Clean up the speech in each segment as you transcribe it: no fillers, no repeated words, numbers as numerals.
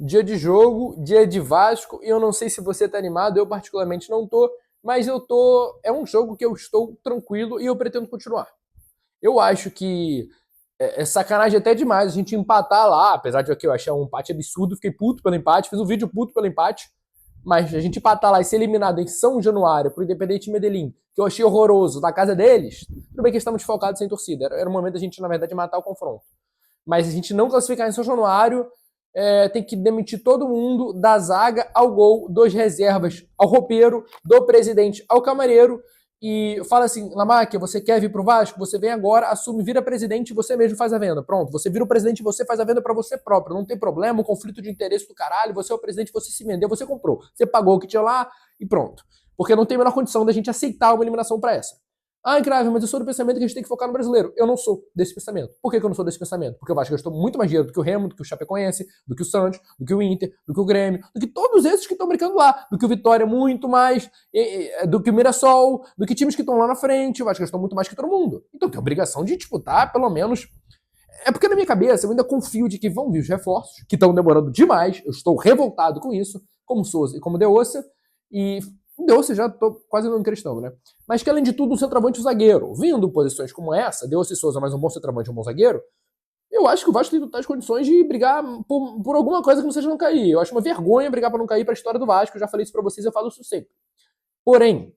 Dia de jogo, dia de Vasco, e eu não sei se você tá animado, eu particularmente não tô, mas eu tô. É um jogo que eu estou tranquilo e eu pretendo continuar. Eu acho que é sacanagem até demais a gente empatar lá, apesar de que eu achei um empate absurdo, fiquei puto pelo empate, fiz um vídeo puto pelo empate, mas a gente empatar lá e ser eliminado em São Januário pro Independente Medellín, que eu achei horroroso, da casa deles, tudo bem que eles estavam desfalcados sem torcida, era o momento da gente, na verdade, matar o confronto. Mas a gente não classificar em São Januário, tem que demitir todo mundo, da zaga ao gol, dos reservas ao roupeiro, do presidente ao camareiro, e fala assim, Lamáquia, você quer vir pro Vasco? Você vem agora, assume, vira presidente e você mesmo faz a venda. Pronto, você vira o presidente e você faz a venda para você próprio. Não tem problema, um conflito de interesse do caralho, você é o presidente, você se vendeu, você comprou. Você pagou o que tinha lá e pronto. Porque não tem a menor condição da gente aceitar uma eliminação para essa. Ah, Crave, mas eu sou do pensamento que a gente tem que focar no brasileiro. Eu não sou desse pensamento. Por que eu não sou desse pensamento? Porque o Vasco gastou muito mais dinheiro do que o Remo, do que o Chapecoense, do que o Santos, do que o Inter, do que o Grêmio, do que todos esses que estão brincando lá, do que o Vitória muito mais, do que o Mirassol, do que times que estão lá na frente. O Vasco gastou muito mais que todo mundo. Então tem a obrigação de disputar, pelo menos. É porque na minha cabeça eu ainda confio de que vão vir os reforços, que estão demorando demais. Eu estou revoltado com isso, como Souza e como Deossa, e Deossa já tô quase não acreditando, né? Mas que além de tudo, um centroavante e um zagueiro. Vindo posições como essa, Deossa e Souza, mais um bom centroavante e um bom zagueiro, eu acho que o Vasco tem totais condições de brigar por alguma coisa que não seja não cair. Eu acho uma vergonha brigar para não cair para a história do Vasco. Eu já falei isso para vocês, eu falo isso sempre. Porém,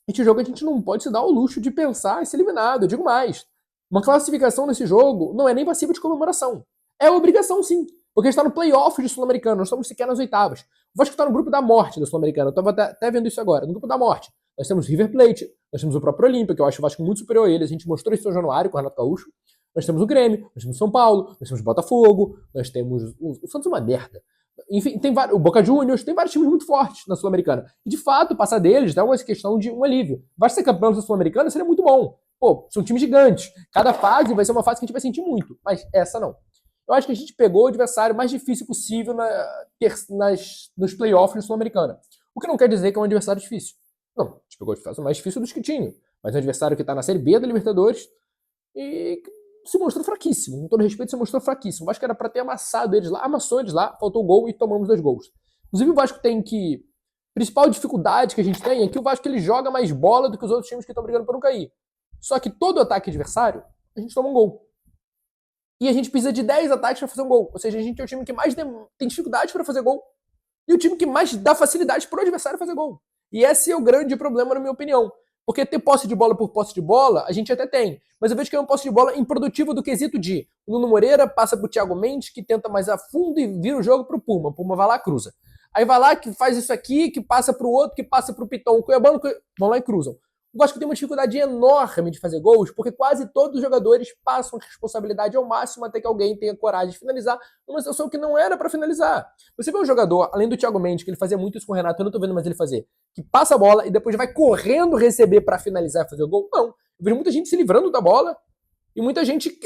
este jogo a gente não pode se dar o luxo de pensar em ser eliminado. Eu digo mais. Uma classificação nesse jogo não é nem passiva de comemoração. É obrigação, sim. Porque a gente está no playoff de Sul-Americano, nós estamos sequer nas oitavas. O Vasco está no grupo da morte da Sul-Americana. Eu estava até vendo isso agora. No grupo da morte. Nós temos River Plate, nós temos o próprio Olímpia, que eu acho o Vasco muito superior a ele. A gente mostrou isso em São Januário com o Renato Gaúcho. Nós temos o Grêmio, nós temos o São Paulo, nós temos o Botafogo, nós temos o Santos é uma merda. Enfim, tem o Boca Juniors, tem vários times muito fortes na Sul-Americana. E de fato, passar deles dá uma questão de um alívio. Vai ser campeão da Sul-Americana seria muito bom. Pô, são times gigantes. Cada fase vai ser uma fase que a gente vai sentir muito, mas essa não. Eu acho que a gente pegou o adversário mais difícil possível nos playoffs da Sul-Americana. O que não quer dizer que é um adversário difícil. Não, a gente pegou o adversário mais difícil dos que tinham. Mas é um adversário que está na Série B da Libertadores e se mostrou fraquíssimo. Com todo respeito, se mostrou fraquíssimo. O Vasco era para ter amassado eles lá, amassou eles lá, faltou o gol e tomamos 2 gols. Inclusive, o Vasco tem que. A principal dificuldade que a gente tem é que o Vasco ele joga mais bola do que os outros times que estão brigando por não cair. Só que todo ataque adversário, a gente toma um gol. E a gente precisa de 10 ataques para fazer um gol. Ou seja, a gente é o time que mais tem dificuldade para fazer gol. E o time que mais dá facilidade para o adversário fazer gol. E esse é o grande problema, na minha opinião. Porque ter posse de bola por posse de bola, a gente até tem. Mas eu vejo que é uma posse de bola improdutiva do quesito de o Nuno Moreira passa pro Thiago Mendes, que tenta mais a fundo e vira o jogo pro Puma. O Puma vai lá, cruza. Aí vai lá, que faz isso aqui, que passa pro outro, que passa pro Piton. O Cuiabano vão lá e cruzam. O Vasco tem uma dificuldade enorme de fazer gols, porque quase todos os jogadores passam a responsabilidade ao máximo até que alguém tenha coragem de finalizar numa situação que não era para finalizar. Você vê um jogador, além do Thiago Mendes, que ele fazia muito isso com o Renato, eu não tô vendo mais ele fazer, que passa a bola e depois vai correndo receber para finalizar e fazer o gol? Não. Eu vejo muita gente se livrando da bola e muita gente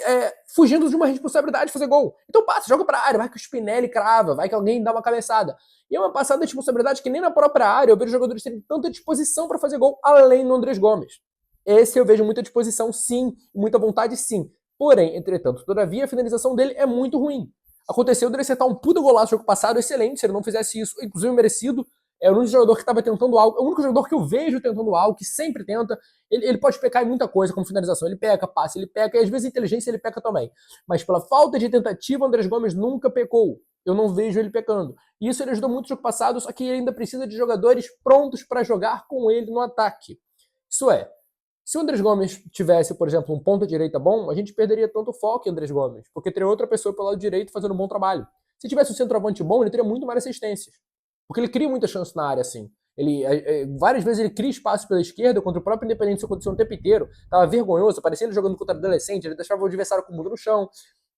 fugindo de uma responsabilidade de fazer gol. Então passa, joga pra área, vai que o Spinelli crava, vai que alguém dá uma cabeçada. E é uma passada de responsabilidade que nem na própria área eu vejo jogadores terem tanta disposição para fazer gol, além do Andrés Gomes. Esse eu vejo muita disposição, sim, muita vontade, sim. Porém, entretanto, todavia, a finalização dele é muito ruim. Aconteceu dele acertar um puta golaço no jogo passado, excelente, se ele não fizesse isso, inclusive merecido. É o único jogador que estava tentando algo, é o único jogador que eu vejo tentando algo, que sempre tenta. Ele pode pecar em muita coisa, como finalização. Ele peca, passe, ele peca, e às vezes inteligência ele peca também. Mas pela falta de tentativa, o Andrés Gomes nunca pecou. Eu não vejo ele pecando. E isso ele ajudou muito no jogo passado, só que ele ainda precisa de jogadores prontos para jogar com ele no ataque. Isso é, se o Andrés Gomes tivesse, por exemplo, um ponta-direita bom, a gente perderia tanto foco em Andrés Gomes, porque teria outra pessoa pelo lado direito fazendo um bom trabalho. Se tivesse um centroavante bom, ele teria muito mais assistências. Porque ele cria muita chance na área, assim. Várias vezes ele cria espaço pela esquerda contra o próprio Independente, isso aconteceu o tempo inteiro. Tava vergonhoso, parecia ele jogando contra adolescente, ele deixava o adversário com o mundo no chão.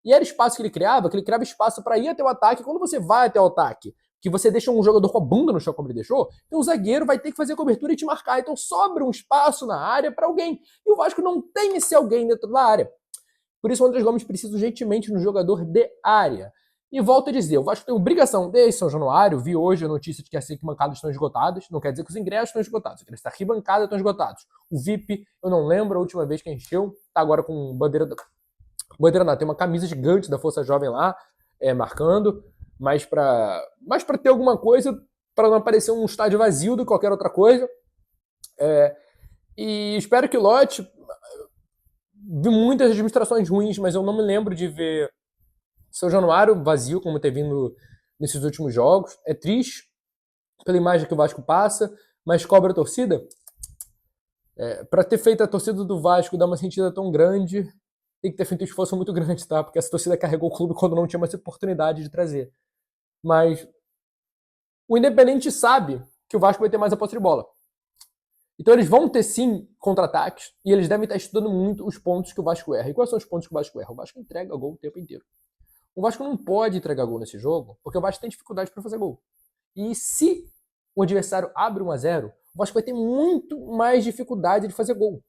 E era espaço que ele criava espaço para ir até o ataque. Quando você vai até o ataque, que você deixa um jogador com a bunda no chão como ele deixou, então o zagueiro vai ter que fazer a cobertura e te marcar. Então sobra um espaço na área para alguém. E o Vasco não tem esse alguém dentro da área. Por isso o Andrés Gomes precisa urgentemente no jogador de área. E volto a dizer, o Vasco tem obrigação de São Januário. Vi hoje a notícia de que as arquibancadas estão esgotadas. Não quer dizer que os ingressos estão esgotados, quer dizer que as arquibancadas estão esgotados. O VIP, eu não lembro a última vez que encheu. Tá agora com bandeira não, tem uma camisa gigante da Força Jovem lá, marcando. mais para ter alguma coisa, para não aparecer um estádio vazio do que qualquer outra coisa. E espero que o lote... Vi muitas administrações ruins, mas eu não me lembro de ver São Januário vazio, como tem vindo nesses últimos jogos. É triste pela imagem que o Vasco passa, mas cobra a torcida. Para ter feito a torcida do Vasco dar uma sentida tão grande, tem que ter feito um esforço muito grande, tá? Porque essa torcida carregou o clube quando não tinha mais oportunidade de trazer. Mas o Independente sabe que o Vasco vai ter mais a posse de bola. Então eles vão ter sim contra-ataques e eles devem estar estudando muito os pontos que o Vasco erra. E quais são os pontos que o Vasco erra? O Vasco entrega gol o tempo inteiro. O Vasco não pode entregar gol nesse jogo porque o Vasco tem dificuldade para fazer gol. E se o adversário abre 1-0, o Vasco vai ter muito mais dificuldade de fazer gol.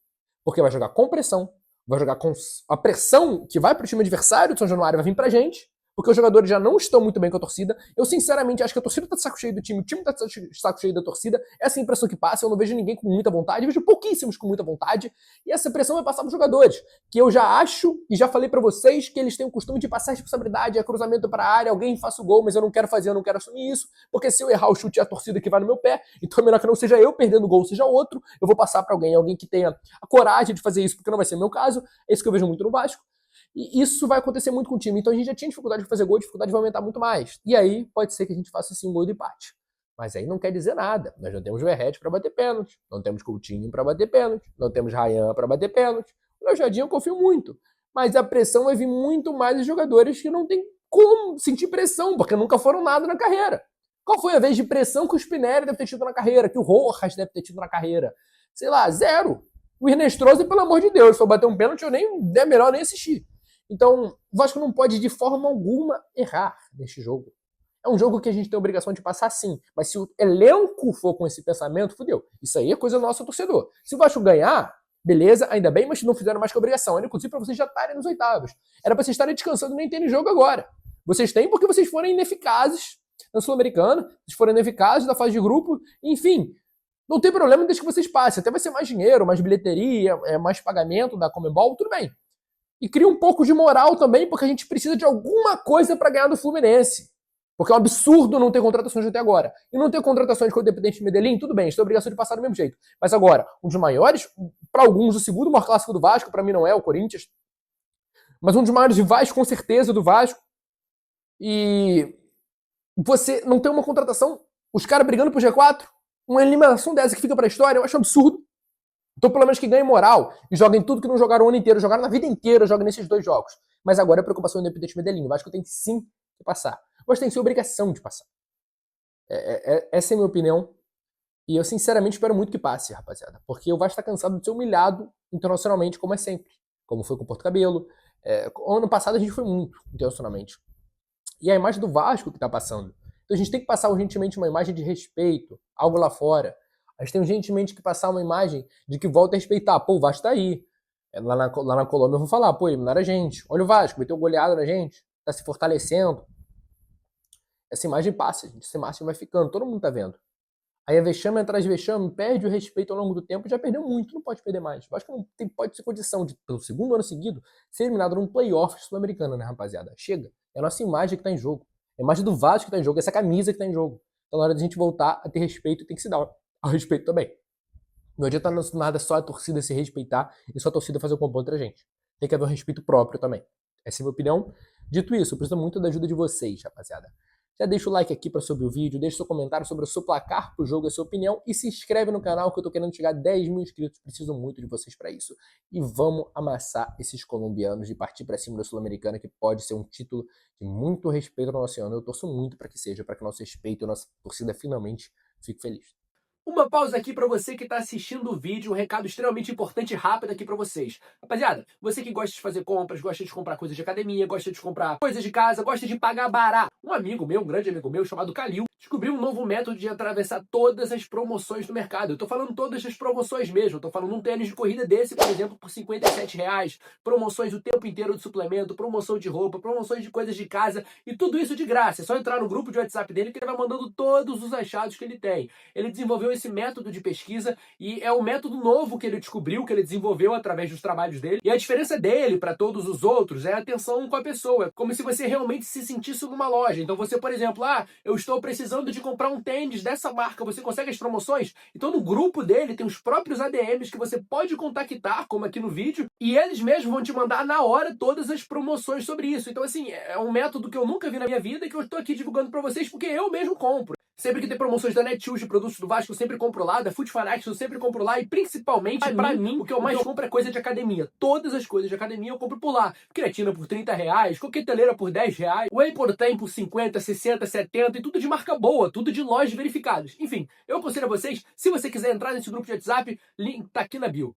Porque vai jogar com pressão, vai jogar com a pressão que vai para o time adversário do São Januário, vai vir para a gente, porque os jogadores já não estão muito bem com a torcida. Eu, sinceramente, acho que a torcida tá de saco cheio do time, o time tá de saco cheio da torcida. Essa é a impressão que passa, eu não vejo ninguém com muita vontade, eu vejo pouquíssimos com muita vontade, e essa pressão vai passar pros jogadores, que eu já acho, e já falei pra vocês, que eles têm o costume de passar a responsabilidade, cruzamento pra área, alguém faça o gol, mas eu não quero fazer, eu não quero assumir isso, porque se eu errar o chute é a torcida que vai no meu pé, então é melhor que não seja eu perdendo o gol, seja outro, eu vou passar pra alguém que tenha a coragem de fazer isso, porque não vai ser o meu caso, é isso que eu vejo muito no Vasco. E isso vai acontecer muito com o time. Então a gente já tinha dificuldade de fazer gol, a dificuldade vai aumentar muito mais. E aí pode ser que a gente faça assim um gol de empate. Mas aí não quer dizer nada. Nós não temos Verratti para bater pênalti, não temos Coutinho para bater pênalti, não temos Ryan para bater pênalti. O Léo Jardim eu confio muito. Mas a pressão vai vir muito mais dos jogadores que não tem como sentir pressão, porque nunca foram nada na carreira. Qual foi a vez de pressão que o Spinelli deve ter tido na carreira, que o Rojas deve ter tido na carreira? Sei lá, zero. O Ernestrosa, pelo amor de Deus, se for bater um pênalti, é melhor nem assistir. Então, o Vasco não pode de forma alguma errar neste jogo. É um jogo que a gente tem a obrigação de passar sim, mas se o elenco for com esse pensamento, fudeu. Isso aí é coisa nossa, torcedor. Se o Vasco ganhar, beleza, ainda bem, mas não fizeram mais que obrigação. Era inclusive para vocês já estarem nos oitavos. Era para vocês estarem descansando e nem terem jogo agora. Vocês têm porque vocês foram ineficazes na Sul-Americana, vocês foram ineficazes na fase de grupo, enfim. Não tem problema desde que vocês passem. Até vai ser mais dinheiro, mais bilheteria, mais pagamento da Conmebol, tudo bem. E cria um pouco de moral também, porque a gente precisa de alguma coisa para ganhar do Fluminense. Porque é um absurdo não ter contratações até agora. E não ter contratações com o Independente Medellín, tudo bem, a gente tem a obrigação de passar do mesmo jeito. Mas agora, um dos maiores, para alguns, o segundo maior clássico do Vasco, para mim não é o Corinthians, mas um dos maiores rivais, com certeza, do Vasco. E você não tem uma contratação, os caras brigando pro G4, uma eliminação dessa que fica pra história, eu acho absurdo. Então, pelo menos que ganhe moral e joguem tudo que não jogaram o ano inteiro, jogaram na vida inteira, joguem nesses dois jogos. Mas agora é a preocupação do Independente Medellín. O Vasco tem sim que passar. O Vasco tem sim obrigação de passar. Essa é a minha opinião. E eu, sinceramente, espero muito que passe, rapaziada. Porque o Vasco tá cansado de ser humilhado internacionalmente, como é sempre. Como foi com o Porto Cabelo. Ano passado a gente foi muito internacionalmente. E a imagem do Vasco que tá passando. Então a gente tem que passar urgentemente uma imagem de respeito, algo lá fora. A gente tem urgentemente que passar uma imagem de que volta a respeitar. Pô, o Vasco tá aí. Lá na Colômbia eu vou falar, pô, eliminaram a gente. Olha o Vasco, meteu goleada na gente. Tá se fortalecendo. Essa imagem passa, gente. Essa imagem vai ficando, todo mundo tá vendo. Aí é vexame atrás de vexame, perde o respeito ao longo do tempo, já perdeu muito, não pode perder mais. O Vasco não pode ter condição de, pelo segundo ano seguido, ser eliminado num playoff sul-americano, né, rapaziada? Chega. É a nossa imagem que tá em jogo. É a imagem do Vasco que tá em jogo, é essa camisa que tá em jogo. Então na hora de a gente voltar a ter respeito, tem que se dar ao respeito também. Não adianta nada só a torcida se respeitar e só a torcida fazer o complô entre a gente. Tem que haver um respeito próprio também. Essa é a minha opinião. Dito isso, eu preciso muito da ajuda de vocês, rapaziada. Já deixa o like aqui para subir o vídeo, deixa seu comentário sobre o seu placar pro jogo, a sua opinião e se inscreve no canal que eu tô querendo chegar a 10 mil inscritos. Preciso muito de vocês para isso. E vamos amassar esses colombianos e partir para cima da Sul-Americana, que pode ser um título de muito respeito ao nosso ano. Eu torço muito para que seja, para que o nosso respeito e a nossa torcida finalmente fique feliz. Uma pausa aqui para você que está assistindo o vídeo, um recado extremamente importante e rápido aqui para vocês. Rapaziada, você que gosta de fazer compras, gosta de comprar coisas de academia, gosta de comprar coisas de casa, gosta de pagar barato. Um amigo meu, um grande amigo meu, chamado Calil, descobri um novo método de atravessar todas as promoções do mercado. Eu tô falando todas as promoções mesmo. Eu tô falando um tênis de corrida desse, por exemplo, por R$ 57. Promoções o tempo inteiro de suplemento, promoção de roupa, promoções de coisas de casa e tudo isso de graça. É só entrar no grupo de WhatsApp dele que ele vai mandando todos os achados que ele tem. Ele desenvolveu esse método de pesquisa e é um método novo que ele descobriu, que ele desenvolveu através dos trabalhos dele. E a diferença dele para todos os outros é a atenção com a pessoa. Como se você realmente se sentisse numa loja. Então você, por exemplo, eu estou precisando de comprar um tênis dessa marca, você consegue as promoções? Então no grupo dele tem os próprios ADMs que você pode contactar, como aqui no vídeo, e eles mesmos vão te mandar na hora todas as promoções sobre isso. Então assim, é um método que eu nunca vi na minha vida e que eu estou aqui divulgando para vocês porque eu mesmo compro. Sempre que tem promoções da Netshoes de produtos do Vasco, eu sempre compro lá, da Food Fanatics eu sempre compro lá, e principalmente, pra mim, o que eu mais compro é coisa de academia. Todas as coisas de academia eu compro por lá. Creatina por R$ 30, coqueteleira por R$ 10, Whey Protein por 50, 60, 70, e tudo de marca boa, tudo de lojas verificadas. Enfim, eu aconselho a vocês, se você quiser entrar nesse grupo de WhatsApp, link tá aqui na bio.